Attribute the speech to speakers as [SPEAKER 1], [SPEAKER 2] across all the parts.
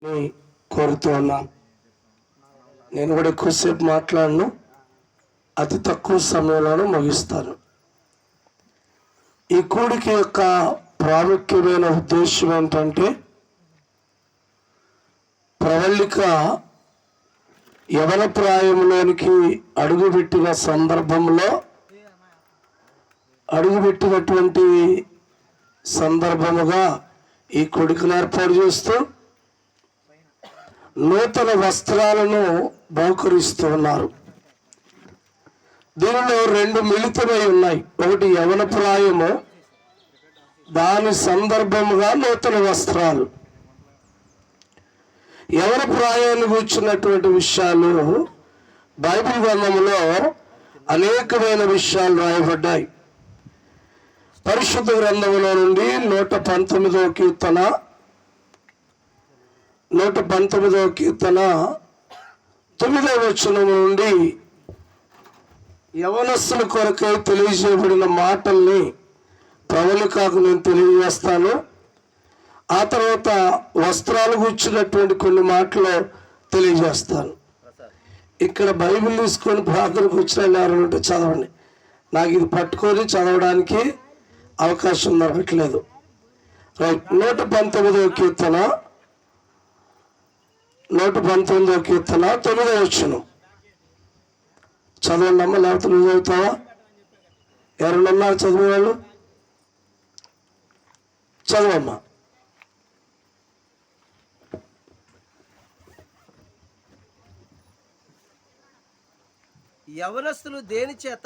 [SPEAKER 1] కోరుతూ ఉన్నాను. నేను కూడా ఎక్కువసేపు మాట్లాడను, అతి తక్కువ సమయంలోనూ ముగిస్తాను. ఈ కూడికి యొక్క ప్రాముఖ్యమైన ఉద్దేశం ఏంటంటే, ప్రవళిక యవన ప్రాయంలోనికి అడుగుపెట్టిన సందర్భంలో అడుగుపెట్టినటువంటి సందర్భముగా ఈ కొడుకును ఏర్పాటు చేస్తూ నూతన వస్త్రాలను బహుకరిస్తూ ఉన్నారు. దీనిలో రెండు మిళితమై ఉన్నాయి. ఒకటి యవన ప్రాయము, దాని సందర్భముగా నూతన వస్త్రాలు. యవన ప్రాయాన్ని కూర్చున్నటువంటి విషయాలు బైబిల్ గ్రంథంలో అనేకమైన విషయాలు రాయబడ్డాయి. పరిశుద్ధ గ్రంథంలో నుండి 119వ కీర్తన 9వ వచనం నుండి యవనస్తుల కొరకై తెలియజేయబడిన మాటల్ని ప్రవళికకు నేను తెలియజేస్తాను. ఆ తర్వాత వస్త్రాలు కూర్చున్నటువంటి కొన్ని మాటలు తెలియజేస్తాను. ఇక్కడ బైబిల్ తీసుకొని ప్రార్థనకు వచ్చిన ఎవరంటే చదవండి. నాకు ఇది పట్టుకొని చదవడానికి అవకాశం దొరకట్లేదు. రైట్. 119వ కీర్తన 9వ వచనం చదవండి అమ్మ. లేకపోతే నువ్వు చదువుతావా? ఎవరన్నా ఉన్నారు చదివేవాళ్ళు? చదవమ్మా.
[SPEAKER 2] యవనస్తులు దేని చేత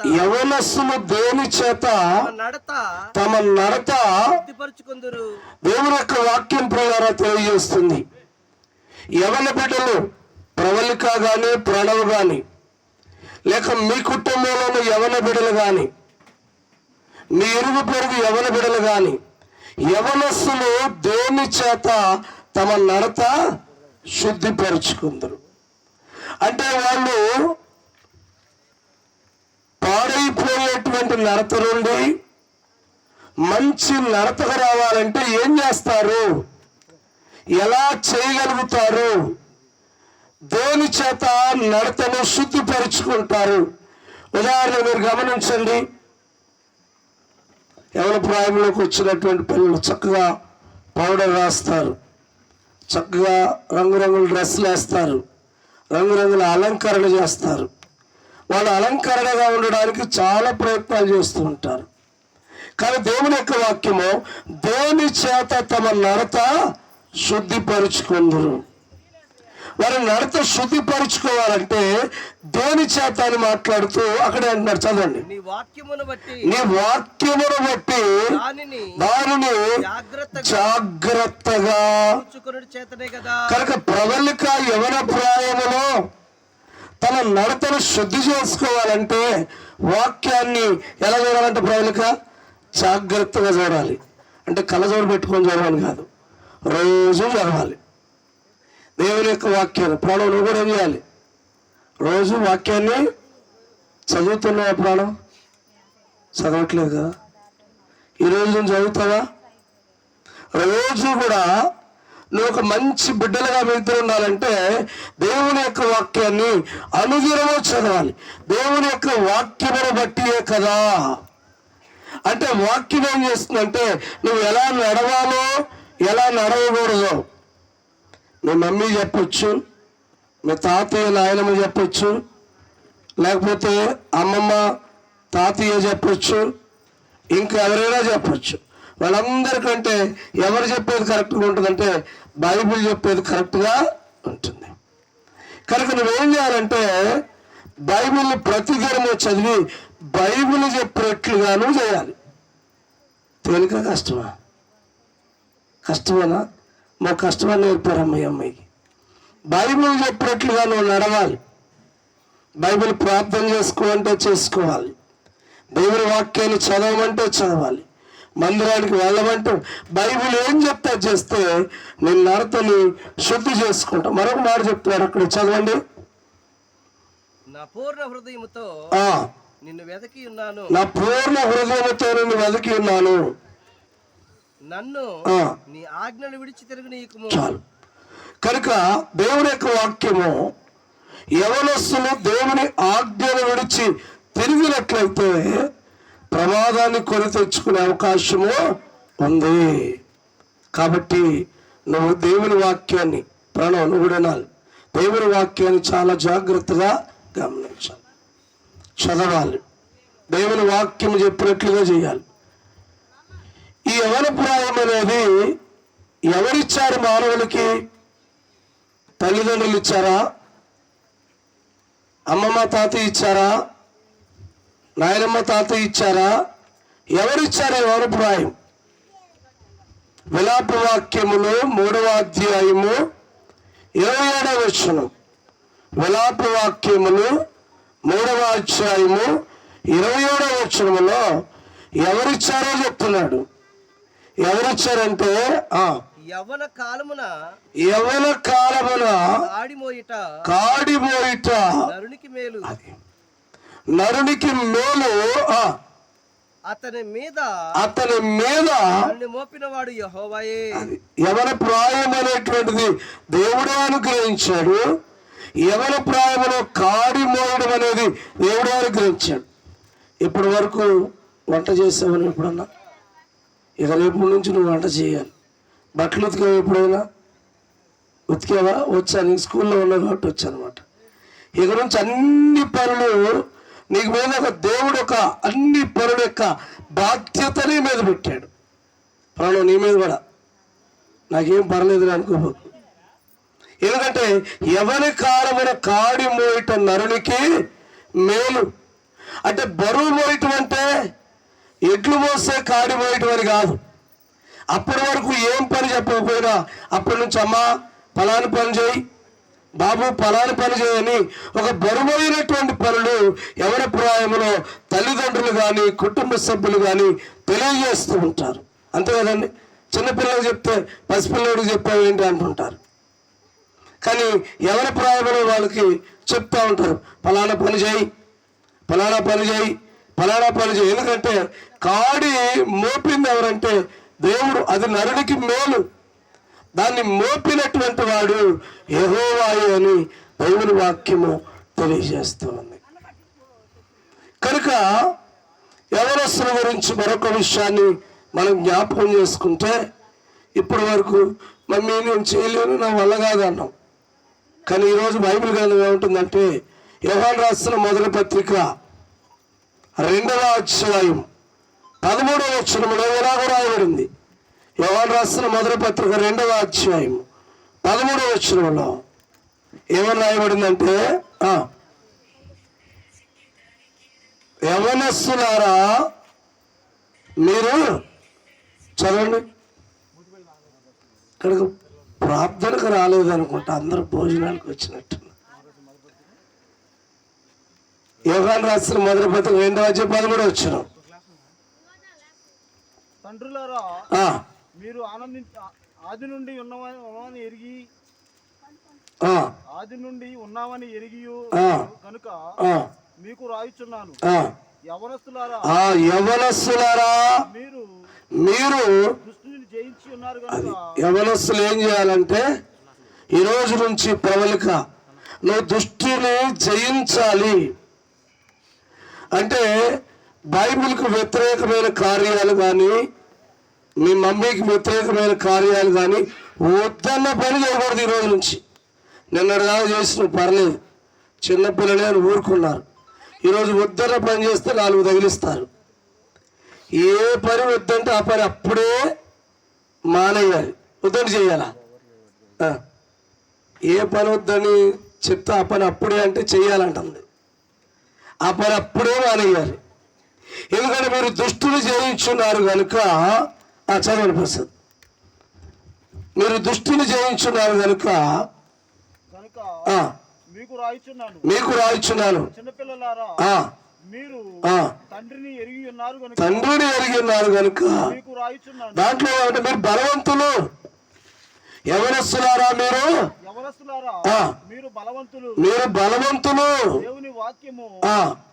[SPEAKER 2] తమ నడత శుద్ధిపరచుకొందురు.
[SPEAKER 1] దేవుని యొక్క వాక్యం ప్రకారం తెలియజేస్తుంది. యవన బిడ్డలు ప్రవళిక గాని ప్రణవ్ గాని, లేక మీ కుటుంబంలోని యవన బిడ్డలు గాని, మీ ఇరుగు పొరుగు యవన బిడ్డలు గాని, యవనస్తులు దేని చేత తమ నడత శుద్ధిపరచుకుందరు. అంటే వాళ్ళు పాడైపోయేటువంటి నడత నుండి మంచి నడతకు రావాలంటే ఏం చేస్తారు? ఎలా చేయగలుగుతారు? దేని చేత నడతను శుద్ధిపరుచుకుంటారు? ఉదాహరణ మీరు గమనించండి. యవన ప్రాయంలోకి వచ్చినటువంటి పిల్లలు చక్కగా పౌడర్ రాస్తారు, చక్కగా రంగురంగుల డ్రెస్సులు వేస్తారు, రంగురంగుల అలంకరణ చేస్తారు. వాళ్ళు అలంకరణగా ఉండడానికి చాలా ప్రయత్నాలు చేస్తూ ఉంటారు. కానీ దేవుని యొక్క వాక్యము దేని చేత తమ నడత శుద్ధిపరుచుకుందరు. వారి నడత శుద్ధిపరుచుకోవాలంటే దేని చేత అని మాట్లాడుతూ అక్కడే అంటున్నారు. చదవండి.
[SPEAKER 2] నీ వాక్యమును బట్టి
[SPEAKER 1] దానిని జాగ్రత్తగా కనుక ప్రవళిక యవన ప్రాయములో తన నడతను శుద్ధి చేసుకోవాలంటే వాక్యాన్ని ఎలా చూడాలంటే ప్రవళిక జాగ్రత్తగా చూడాలి. అంటే కళ్ళజోడు పెట్టుకొని చదవాలి కాదు, రోజు చదవాలి దేవుని యొక్క వాక్యాన్ని. ప్రాణం నువ్వు కూడా ఏం చేయాలి? రోజు వాక్యాన్ని చదువుతున్నావా? ప్రాణం చదవట్లేదు కదా? ఈరోజు నువ్వు చదువుతావా? రోజు కూడా నువ్వు ఒక మంచి బిడ్డలుగా వెళ్తూ ఉండాలంటే దేవుని యొక్క వాక్యాన్ని అనుదినము చదవాలి. దేవుని యొక్క వాక్యమును బట్టియే కదా. అంటే వాక్యం ఏం చేస్తుందంటే నువ్వు ఎలా నడవాలో ఎలా నడవకూడదో మీ మమ్మీ చెప్పొచ్చు, మీ తాతయ్య నాయనమ్మ చెప్పొచ్చు, లేకపోతే అమ్మమ్మ తాతయ్య చెప్పొచ్చు, ఇంకా ఎవరైనా చెప్పొచ్చు. వాళ్ళందరికంటే ఎవరు చెప్పేది కరెక్ట్గా ఉంటుందంటే బైబిల్ చెప్పేది కరెక్ట్గా ఉంటుంది. కనుక నువ్వేం చేయాలంటే బైబిల్ని ప్రతిదినము చదివి బైబిల్ చెప్పినట్లుగాను చేయాలి. తేలిక కష్టమా? కష్టమేనా? మా కష్టమని నేర్పారమ్మ ఈ అమ్మాయికి. బైబిల్ చెప్పినట్లుగా నువ్వు నడవాలి. బైబిల్ ప్రార్థన చేసుకోమంటే చేసుకోవాలి. దేవుని వాక్యాన్ని చదవమంటే చదవాలి. మందిరానికి వెళ్ళమంటే బైబిల్ ఏం చెప్తా చేస్తే నేను నడతని శుద్ధి చేసుకుంటా. మరొక మాట చెప్తున్నాడు అక్కడ, చదవండి.
[SPEAKER 2] నా పూర్ణ హృదయముతో నిన్ను వెతికి ఉన్నాను.
[SPEAKER 1] నా పూర్ణ హృదయముతో నిన్ను వెతికి ఉన్నాను.
[SPEAKER 2] నన్ను నీ ఆజ్ఞలు విడిచి తిరగనీయకుము.
[SPEAKER 1] చాలు. కనుక దేవుని యొక్క వాక్యము యవనస్తులు దేవుని ఆజ్ఞను విడిచి తిరిగినట్లయితే ప్రమాదాన్ని కొని తెచ్చుకునే అవకాశము ఉంది. కాబట్టి నువ్వు దేవుని వాక్యాన్ని నువ్వు కూడా వినాలి. దేవుని వాక్యాన్ని చాలా జాగ్రత్తగా గమనించాలి, చదవాలి, దేవుని వాక్యం చెప్పినట్లుగా చేయాలి. ఈ యవన ప్రాయం అనేది ఎవరిచ్చారు మానవులకి? తల్లిదండ్రులు ఇచ్చారా? అమ్మమ్మ తాతయ్య ఇచ్చారా? నాయనమ్మ తాతయ్య ఇచ్చారా? ఎవరిచ్చారు యవన ప్రాయం? విలాప వాక్యములు 3వ అధ్యాయము 27వ వచనం. విలాప వాక్యములు 3వ అధ్యాయము 27వ వచనములో ఎవరిచ్చారో చెప్తున్నాడు. ఎవరిచ్చారంటే
[SPEAKER 2] యవ్వన కాలమున
[SPEAKER 1] కాడిమోయిట
[SPEAKER 2] నరునికి మేలు,
[SPEAKER 1] నరునికి మేలు
[SPEAKER 2] అతని మీద మోపిన వాడు యెహోవాయే.
[SPEAKER 1] యవన ప్రాయం అనేటువంటిది దేవుడే అనుగ్రహించాడు. యవన ప్రాయములో కాడి మోయడం అనేది దేవుడే అనుగ్రహించాడు. ఇప్పటి వరకు వంట చేసావని ఎప్పుడన్నా? ఇక రేపు నుంచి నువ్వు వంట చేయాలి. బట్టలు ఉతికావు ఎప్పుడైనా? ఉతికావా? వచ్చా, నీకు స్కూల్లో ఉన్నావు కాబట్టి వచ్చానమాట. ఇక నుంచి అన్ని పనులు నీకు మీద ఒక దేవుడు ఒక అన్ని పనుల యొక్క బాధ్యతని మీద పెట్టాడు. ప్రాణం నీ మీద కూడా, నాకేం పర్లేదు అనుకోబోకు. ఎందుకంటే ఎవరి కాలమున కాడి మోయట నరునికి మేలు. అంటే బరువు మోయటం అంటే ఎడ్లు మోసే కాడి మోయటం అని కాదు. అప్పటి వరకు ఏం పని చెప్పకపోయినా అప్పటి నుంచి అమ్మా పలాని పని చేయి, బాబు పలాని పని చేయని ఒక బరువైనటువంటి పనులు ఎవరి ప్రాయంలో తల్లిదండ్రులు కానీ కుటుంబ సభ్యులు కానీ తెలియజేస్తూ ఉంటారు. అంతే కదండి. చిన్నపిల్లలకు చెప్తే పసిపిల్లడికి చెప్పావు ఏంటి అంటుంటారు. కానీ ఎవరి ప్రాయంలో వాళ్ళకి చెప్తూ ఉంటారు, పలానా పని చేయి, పలానా పని చేయి, పలానా పని చేయి. ఎందుకంటే కాడి మోపింది ఎవరంటే దేవుడు. అది నరునికి మేలు. దాన్ని మోపినటువంటి వాడు యెహోవాయే అని దేవుని వాక్యము తెలియజేస్తూ ఉంది. కనుక యవనస్తుల గురించి మరొక విషయాన్ని మనం జ్ఞాపకం చేసుకుంటే, ఇప్పటి వరకు మమ్మీ నేను చేయలేను, నా వల్ల కాదు అన్నాం. కానీ ఈరోజు బైబిల్ గ్రంథం ఏముంటుందంటే, యోహాను రాసిన మొదటి పత్రిక 2వ అధ్యాయం 13వ వచనములో ఎలాగో రాయబడింది. యోహాను రాసిన మొదటి పత్రిక 2వ అధ్యాయం 13వ వచనంలో ఏమని రాయబడిందంటే, యవనస్తులారా మీరు చదవండి. ఇక్కడికి ప్రార్థనకు రాలేదనుకుంటా, అందరూ భోజనానికి వచ్చినట్టు. యోహాను రాసిన మొదటి పత్రిక 2వ అధ్యాయం 13వ వచనం.
[SPEAKER 3] తండ్రులారా మీరు ఆది నుండి ఉన్నామని ఎరిగి కనుక మీకు రాయుచున్నాను.
[SPEAKER 1] యవనస్తులారా మీరు
[SPEAKER 3] దుష్టుని జయించి ఉన్నారు కనుక.
[SPEAKER 1] యవనస్తులు ఏం చేయాలంటే ఈ రోజు నుంచి ప్రవళిక, నువ్వు దుష్టుని జయించాలి. అంటే బైబిల్కు వ్యతిరేకమైన కార్యాలు కానీ, మీ మమ్మీకి వ్యతిరేకమైన కార్యాలు కానీ వద్దన్న పని చేయకూడదు ఈ రోజు నుంచి. నిన్నటిదాకా చేసిన పర్లేదు, చిన్నపిల్లలే అని ఊరుకున్నారు. ఈరోజు వద్దన్న పని చేస్తే 4 తగిలిస్తారు. ఏ పని వద్దంటే ఆ పని అప్పుడే మానేయాలి. వద్దని చేయాలా? ఏ పని వద్దని చెప్తే ఆ పని అప్పుడే అంటే చెయ్యాలంటుంది. ఆ పని అప్పుడే మానేయాలి. ఎందుకంటే మీరు దుష్టుని జయించున్నారు కనుక. చదవండి ప్రసాద్. మీరు దుష్టుని జయించున్నారు కనుక
[SPEAKER 3] మీకు రాయిచున్నాను. చిన్నపిల్లలారా మీరు తండ్రిని ఎరిగి ఉన్నారు కనుక మీకు రాయిచున్నాను.
[SPEAKER 1] దాంట్లో ఏమంటే మీరు బలవంతులు. యవనస్తులారా మీరు బలవంతులు.
[SPEAKER 3] దేవుని వాక్యము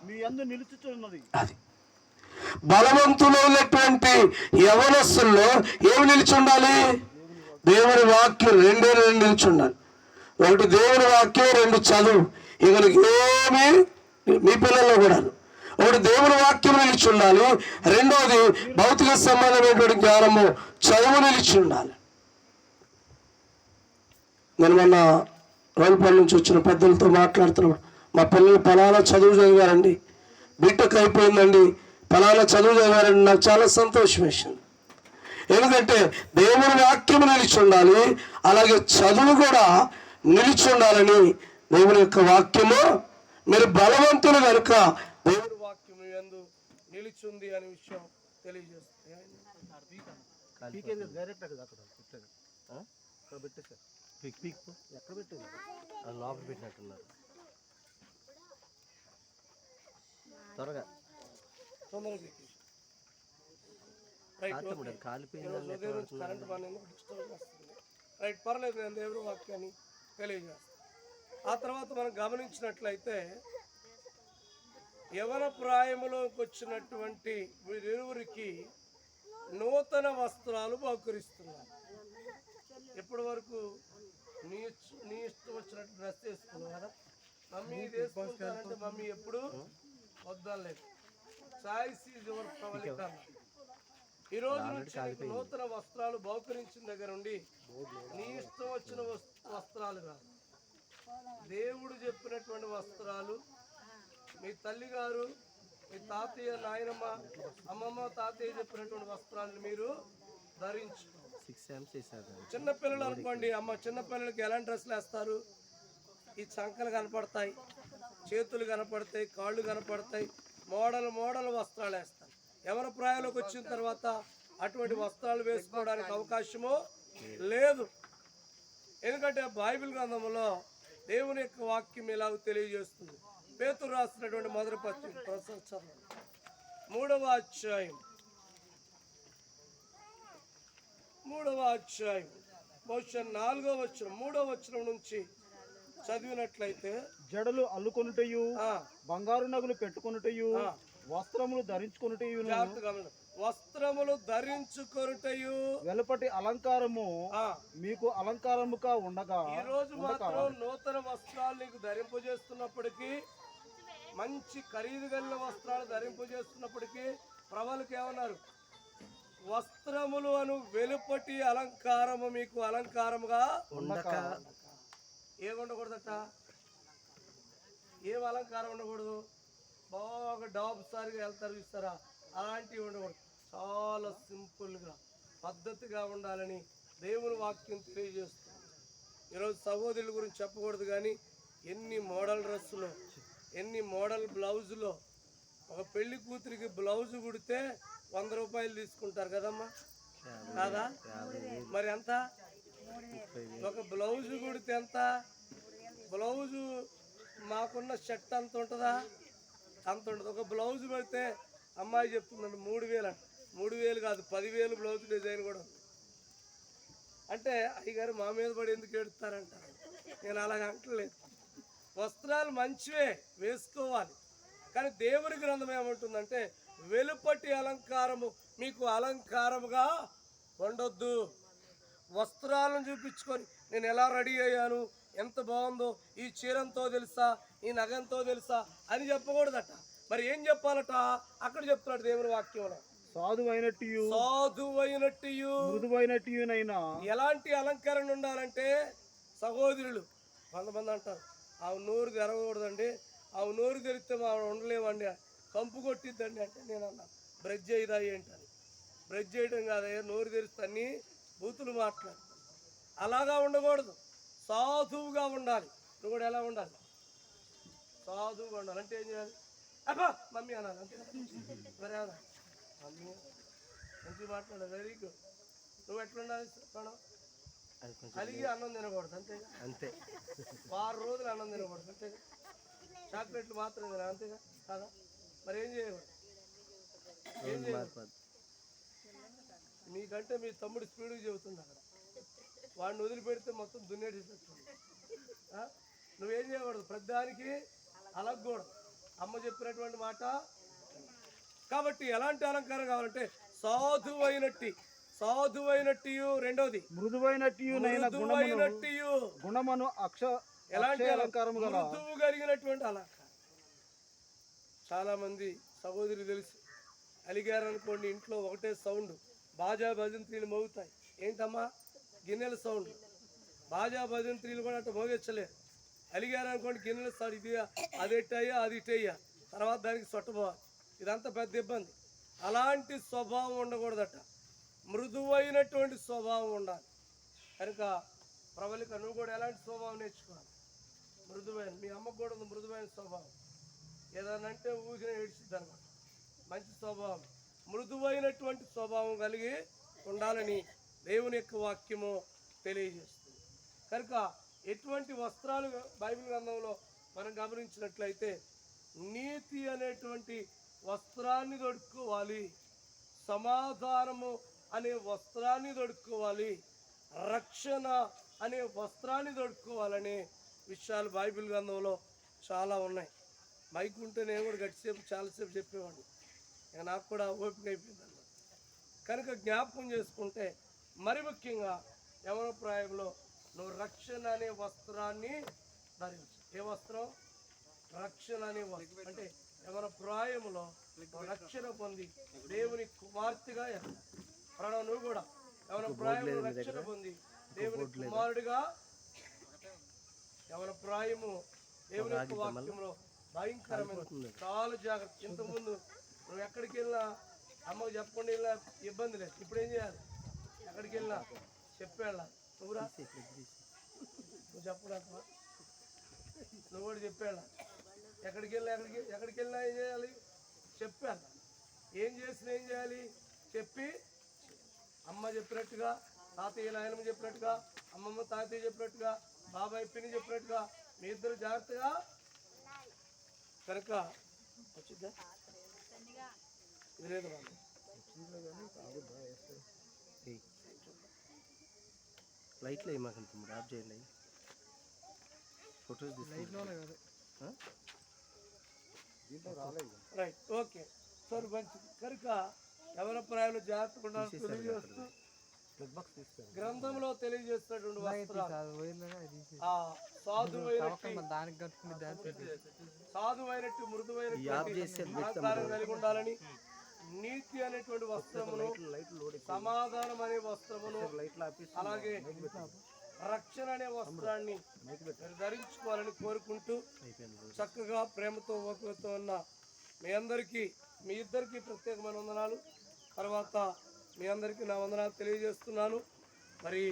[SPEAKER 3] మీ యందు నిలుచుచున్నది.
[SPEAKER 1] అది బలవంతులు ఉన్నటువంటి యవనస్తుల్లో ఏమి నిలిచి ఉండాలి? దేవుని వాక్యం 2 నిలిచి ఉండాలి. ఒకటి దేవుని వాక్యం, రెండు చదువు. ఇక నీకు ఏమి మీ పిల్లల్లో కూడా ఒకటి దేవుని వాక్యం నిలిచి ఉండాలి, రెండోది భౌతిక సంబంధమైనటువంటి జ్ఞానము చదువు నిలిచి ఉండాలి. నేను మొన్న రోల్పల్లి నుంచి వచ్చిన పెద్దలతో మాట్లాడుతున్నాడు. మా పిల్లలు ఫలానా చదువు చదివారండి, బీటెక్ అయిపోయిందండి, ఫలానా చదువు చదివారండి. నాకు చాలా సంతోషం వేసింది. ఎందుకంటే దేవుని వాక్యం నిలిచి ఉండాలి, అలాగే చదువు కూడా నిలిచి ఉండాలని దేవుని యొక్క వాక్యము మీరు బలవంతులు కనుక దేవుని వాక్యం యందు నిలిచింది అనే విషయం తెలియజేస్తుంది.
[SPEAKER 2] ఎక్కడ పెట్టింది? లోపల పెట్టినట్టున్నారు. త్వరగా
[SPEAKER 1] కరెంట్ రైట్, పర్లేదు. నేను దేవుని వాక్యాన్ని తెలియజేస్తాను. ఆ తర్వాత మనం గమనించినట్లయితే యవన ప్రాయములోకి వచ్చినటువంటి వీరిరువురికి నూతన వస్త్రాలు బహుకరిస్తున్నారు. ఎప్పటి వరకు నీ ఇష్టం వచ్చినట్టు డ్రెస్ వేసుకున్నావు కదా, మమ్మీ ఇది వేసుకుంటానంటే మమ్మీ ఎప్పుడు వద్దలేదు. Choice is your Pravalika. ఈ రోజు నుంచి నీకు నూతన వస్త్రాలు బహుకరించిన దగ్గర నుండి నీ ఇష్టం వచ్చిన వస్త్రాలు కాదు, దేవుడు చెప్పినటువంటి వస్త్రాలు, మీ తల్లిగారు, మీ తాతయ్య, నాయనమ్మ, అమ్మమ్మ, తాతయ్య చెప్పినటువంటి వస్త్రాలను మీరు ధరించుకోవాలి. చిన్నపిల్లలు అనుకోండి, అమ్మ చిన్నపిల్లలకి ఎలాంటి డ్రెస్సులు వేస్తారు? ఈ చంకలు కనపడతాయి, చేతులు కనపడతాయి, కాళ్ళు కనపడతాయి, మోడల్ వస్త్రాలు వేస్తారు. యవన ప్రాయంలోకి వచ్చిన తర్వాత అటువంటి వస్త్రాలు వేసుకోవడానికి అవకాశము లేదు. ఎందుకంటే బైబిల్ గ్రంథంలో దేవుని యొక్క వాక్యం ఇలాగ తెలియజేస్తుంది. పేతురు రాసినటువంటి మొదటి పత్రిక 3వ అధ్యాయం బహుశా 4వ వచనం 3వ వచనం నుంచి చదివినట్లయితే,
[SPEAKER 3] జడలు అల్లుకొనుటయు, బంగారు నగులు పెట్టుకొనుటయు, వస్త్రములు ధరించుకొనుటయు, వెలుపటి అలంకారము మీకు అలంకారముగా ఉండగా.
[SPEAKER 1] ఈ రోజు మాత్రం నూతన వస్త్రాలు నీకు ధరింపజేస్తున్నప్పటికీ, మంచి ఖరీదు కలిగిన వస్త్రాలు ధరింపజేస్తున్నప్పటికీ ప్రవలకు ఏమన్నారు? వస్త్రములు అను వెలుపటి అలంకారము మీకు అలంకారముగా ఉండక. ఏముండకూడదట? ఏం అలంకారం ఉండకూడదు? బాగా డాబ్సారిగా వెళ్తారు చూస్తారా, అలాంటివి ఉండకూడదు. చాలా సింపుల్గా పద్ధతిగా ఉండాలని దేవుని వాక్యం తెలియజేస్తుంది. ఈరోజు సహోదరుల గురించి చెప్పకూడదు, కానీ ఎన్ని మోడల్ డ్రెస్సులో, ఎన్ని మోడల్ బ్లౌజులో. ఒక పెళ్లి కూతురికి బ్లౌజు కుడితే 100 రూపాయలు తీసుకుంటారు కదమ్మా, కాదా? మరి ఎంత? ఒక బ్లౌజు కుడితే ఎంత? బ్లౌజు మాకున్న షర్ట్ అంత ఉంటుందా? అంత ఉంటుంది. ఒక బ్లౌజు పెడితే అమ్మాయి చెప్తుందండి 3000 అంట. 3000 కాదు, 10,000 బ్లౌజ్ డిజైన్ కూడా ఉంది. అంటే అయ్యగారు మా మీద పడి ఎందుకు ఏడుస్తారంట. నేను అలాగ అంటలేదు. వస్త్రాలు మంచివే, వేసుకోవాలి. కానీ దేవుని గ్రంథం ఏమంటుందంటే, వెలుపటి అలంకారము మీకు అలంకారముగా ఉండొద్దు. వస్త్రాలను చూపించుకొని నేను ఎలా రెడీ అయ్యాను, ఎంత బాగుందో, ఈ చీరంతో తెలుసా, ఈ నగంతో తెలుసా అని చెప్పకూడదట. మరి ఏం చెప్పాలట? అక్కడ చెప్తున్నాడు దేవుని వాక్యంలో, సాధువైనట్టు
[SPEAKER 3] మృదువైనట్టునైనా.
[SPEAKER 1] ఎలాంటి అలంకరణ ఉండాలంటే, సహోదరులు కొంతమంది అంటారు, ఆమె నోరు తెరవకూడదండి, ఆమె నోరు తెరిస్తే మా ఉండలేమండి, కంపు కొట్టిద్దండి. అంటే నేను అన్నా, బ్రష్ చేయదా ఏంటని. బ్రష్ చేయడం కాదయ్యా, నోరు తెరిస్తే అన్ని బూతులు మాట్లాడు. అలాగా ఉండకూడదు, సాధువుగా ఉండాలి. నువ్వు కూడా ఎలా ఉండాలి? సాధువుగా ఉండాలి. అంటే ఏం చేయాలి? అబ్బా మమ్మీ అనాలి, అంతే. మరి అలా మమ్మీ మంచిగా మాట్లాడాలి, వెరీ గుడ్. నువ్వు ఎట్లుండాలి? అలిగి అన్నం తినకూడదు, అంతేగా? అంతే. 6 రోజులు అన్నం తినకూడదు, అంతేగా? చాక్లెట్లు మాత్రం తిన, అంతేగా? కాదా? మరి ఏం చేయకూడదు? మీకంటే మీ తమ్ముడు స్పీడ్గా చెబుతుంది అక్కడ. వాడిని వదిలిపెడితే మొత్తం దున్నేసేస్తుంది. నువ్వేం చేయకూడదు? ప్రతిదానికి అలగకూడదు. అమ్మ చెప్పినటువంటి మాట. కాబట్టి ఎలాంటి అలంకారం కావాలంటే, సాధువైనట్టు
[SPEAKER 4] సాధువైనట్టు రెండోది
[SPEAKER 3] మృదువైనట్టు గుణమును
[SPEAKER 4] ఎలాంటి
[SPEAKER 3] అలంకారము గల
[SPEAKER 4] మృదువు కలిగినటువంటి అలంకారం. చాలా మంది సహోదరులు తెలుసు, అలిగారు అనుకోండి, ఇంట్లో ఒకటే సౌండ్, బాజా భజంత్రీలు మోగుతాయి. ఏంటమ్మా? గిన్నెల సౌండ్. బాజా భజంత్రీలు కూడా అట్లా మోగించలేరు. అలిగారు అనుకోండి, గిన్నెల సౌండ్, ఇది అది ఎట్టయ్యా అది ఇట్టయ్యా, తర్వాత దానికి సొట్టబోవాలి. ఇదంతా పెద్ద ఇబ్బంది. అలాంటి స్వభావం ఉండకూడదట, మృదువైనటువంటి స్వభావం ఉండాలి. కనుక ప్రబలిక నువ్వు కూడా ఎలాంటి స్వభావం నేర్చుకోవాలి? మృదువైన. మీ అమ్మకు కూడా ఉంది మృదువైన స్వభావం. ఏదైనా అంటే ఊరికే ఏడ్చిద్ది అనమాట. మంచి స్వభావం, మృదువైనటువంటి స్వభావం కలిగి ఉండాలని దేవుని యొక్క వాక్యము తెలియజేస్తుంది. కనుక ఎటువంటి వస్త్రాలు బైబిల్ గ్రంథంలో మనం గమనించినట్లయితే నీతి అనేటువంటి వస్త్రాన్ని తొడుక్కోవాలి, సమాధానము అనే వస్త్రాన్ని తొడుక్కోవాలి, రక్షణ అనే వస్త్రాన్ని తొడుక్కోవాలనే విషయాలు బైబిల్ గ్రంథంలో చాలా ఉన్నాయి. మైక్ ఉంటే నేను కూడా గట్టిసేపు చాలాసేపు చెప్పేవాడిని, ఇక నాకు కూడా ఓపిక అయిపోయింది అన్నమాట. కనుక జ్ఞాపకం చేసుకుంటే మరి ముఖ్యంగా యవన ప్రాయంలో నువ్వు రక్షణ అనే వస్త్రాన్ని ధరించు. ఏ వస్త్రం? రక్షణ అనే వస్త్రం. అంటే యవన ప్రాయంలో నువ్వు రక్షణ పొంది దేవుని కుమార్తెగా ప్రణవ్, నువ్వు కూడా యవన ప్రాయంలో రక్షణ పొంది దేవుని కుమారుడిగా, యవన ప్రాయము దేవుని యొక్క వాక్యంలో భయంకరమైన, చాలా జాగ్రత్త. ఇంతకుముందు నువ్వు ఎక్కడికి వెళ్ళినా అమ్మకు చెప్పకుండా వెళ్ళినా ఇబ్బంది లేదు. ఇప్పుడు ఏం చేయాలి? ఎక్కడికి వెళ్ళినా చెప్పేళ్ళ. నువ్వురా, నువ్వు చెప్పడానికి నువ్వు కూడా చెప్పేళ్ళ. ఎక్కడికి వెళ్ళినా ఏం చేయాలి? చెప్పాలి. ఏం చేసినా ఏం చేయాలి? చెప్పి, అమ్మ చెప్పినట్టుగా, తాతయ్య నాయనమ్మ చెప్పినట్టుగా, అమ్మమ్మ తాతయ్య చెప్పినట్టుగా, బాబాయ్ పిన్ని చెప్పినట్టుగా మీ ఇద్దరు జాగ్రత్తగా. కనుక వచ్చిద్దా? ఇది లేదు వాళ్ళు
[SPEAKER 2] లైట్లో ఏమాకంత ఆఫ్ చేయండి, ఫొటోస్
[SPEAKER 4] రైట్, ఓకే, సరే, మంచిది. కనుక యవన ప్రాయాలు జాగ్రత్తగా ఉండాలని తెలియజేస్తూ గ్రంథంలో తెలియజేస్తున్నటువంటి సాధువైనట్టు మృదువైనటువంటి అలంకారం కలిగి ఉండాలని, నీతి అనేటువంటి వస్త్రమును, సమాధానం అనే వస్త్రమును, అలాగే రక్షణ అనే వస్త్రాన్ని మీరు ధరించుకోవాలని కోరుకుంటూ చక్కగా ప్రేమతో ఓపికతో ఉన్న మీ ఇద్దరికి ప్రత్యేకమైన వందనాలు. తర్వాత మీ అందరికీ నా వందనాలు తెలియజేస్తున్నాను. మరి